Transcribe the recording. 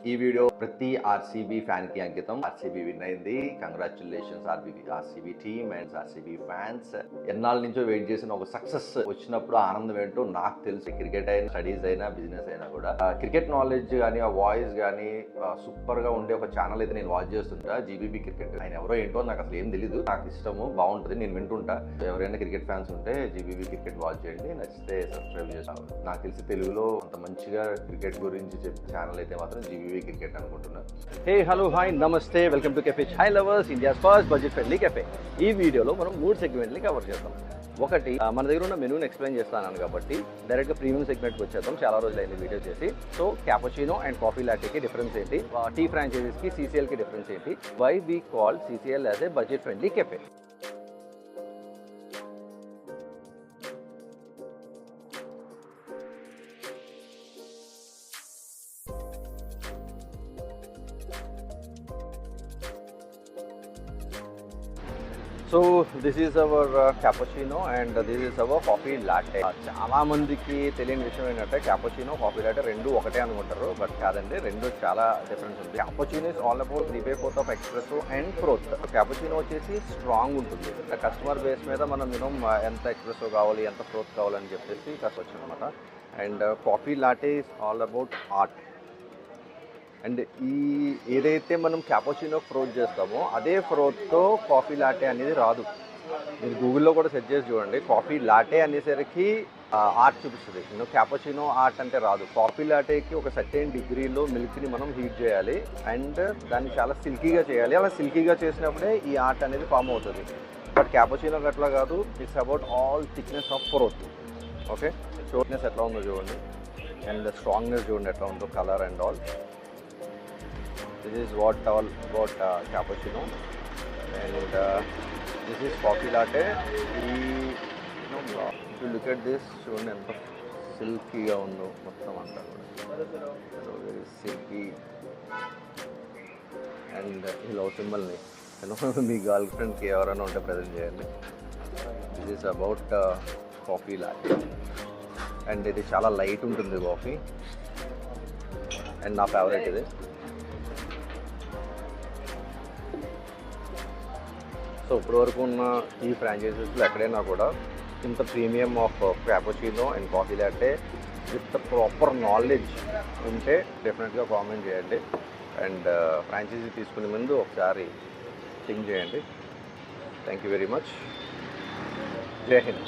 ఈ వీడియో ప్రతి RCB fan కి అంకితం. ఆర్సీబీ విన్ అయింది. Congratulations RCB team and RCB fans. ఎన్నాళ్ళ నుంచో వెయిట్ చేసిన ఒక సక్సెస్ వచ్చినప్పుడు ఆనందం ఏంటో నాకు తెలుసు. క్రికెట్ అయినా, స్టడీస్ అయినా, బిజినెస్ అయినా కూడా క్రికెట్ నాలెడ్జ్ కానీ, ఆ వాయిస్ కానీ సూపర్ గా ఉండే ఒక ఛానల్ అయితే నేను వాచ్ చేస్తుంటా, జీబీబీ క్రికెట్. ఆయన ఎవరో ఏంటో నాకు అసలు ఏం తెలియదు. నాకు ఇష్టము, బాగుంటుంది, నేను వింటుంటా. ఎవరైనా క్రికెట్ ఫ్యాన్స్ ఉంటే జీబీబీ క్రికెట్ వాచ్ చేయండి, నచ్చితే సబ్స్క్రైబ్ చేస్తాను. నాకు తెలిసి తెలుగులో అంత మంచిగా క్రికెట్ గురించి చెప్పే ఛానల్ అయితే మాత్రం జీబీబీ క్రికెట్ అనుకుంటున్నాను. హే హలో హాయ్ నమస్తే, welcome to cafe chai lovers, India's first budget friendly cafe. ఈ వీడియోలో మనం 3 సెగ్మెంట్ని కవర్ చేద్దాం. ఒకటి, మన దగ్గర ఉన్న మెనూని ఎక్స్ప్లెయిన్ చేస్తాను కాబట్టి డైరెక్ట్గా ప్రీమియం సెగ్మెంట్కి వచ్చేద్దాం. చాలా రోజులు అయింది వీడియో చేసి. సో క్యాపుచినో అండ్ కాఫీ లాటేకి డిఫరెన్స్ ఏంటి, టీ ఫ్రాంచైజీస్కి సీసీఎల్కి డిఫరెన్స్ ఏంటి, why we call CCL as a budget friendly cafe. So this is our cappuccino and this is our coffee latte. చాలా మందికి తెలియని విషయం ఏంటంటే క్యాపుచినో, కాఫీ లాటే రెండు ఒకటే అనుకుంటారు, బట్ కాదండి, రెండు చాలా డిఫరెన్స్ ఉంది. Cappuccino is all about 3/4 of ఎక్స్ప్రెసో and froth. Cappuccino వచ్చేసి స్ట్రాంగ్ ఉంటుంది. కస్టమర్ బేస్ మీద మనం ఎంత ఎక్స్ప్రెసో కావాలి, ఎంత ఫ్రోత్ కావాలని చెప్పేసి కష్టం అనమాట. And coffee latte is all about art. And ఈ ఏదైతే మనం క్యాపుచినో ఫ్రోత్ చేస్తామో అదే ఫ్రోత్తో కాఫీ లాటే అనేది రాదు. మీరు గూగుల్లో కూడా సెర్చ్ చేసి చూడండి, కాఫీ లాటే అనేసరికి ఆర్ట్ చూపిస్తుంది. క్యాపుచినో ఆర్ట్ అంటే రాదు. కాఫీ లాటేకి ఒక సర్టెన్ డిగ్రీలో మిల్క్ని మనం హీట్ చేయాలి అండ్ దాన్ని చాలా సిల్కీగా చేయాలి. అలా సిల్కీగా చేసినప్పుడే ఈ ఆర్ట్ అనేది ఫామ్ అవుతుంది. బట్ క్యాపుచినోకి అట్లా కాదు, it's about all thickness of froth. Okay, shortness ఎట్లా ఉందో చూడండి అండ్ స్ట్రాంగ్నెస్ చూడండి ఎట్లా ఉందో, colour and all. This is what all about cappuccino and this is coffee latte. If you look at this, చూడండి ఎంత సిల్కీగా ఉందో మొత్తం అంతా కూడా. సో వెరీ సిల్కీ అండ్ ఈ లవ్ సింబల్ని మీ గర్ల్ ఫ్రెండ్కి ఎవరైనా ఉంటే ప్రజెంట్ చేయండి. This is about coffee latte and ఇది చాలా లైట్ ఉంటుంది కాఫీ అండ్ నా ఫేవరెట్ ఇది. సో ఇప్పటివరకు ఉన్న ఈ ఫ్రాంచైజీస్లో ఎక్కడైనా కూడా ఇంత premium of cappuccino and coffee latte with proper knowledge ఉంటే డెఫినెట్గా కామెంట్ చేయండి. అండ్ ఫ్రాంచైజీ తీసుకునే ముందు ఒకసారి థింక్ చేయండి. Thank you very much. జై హింద్.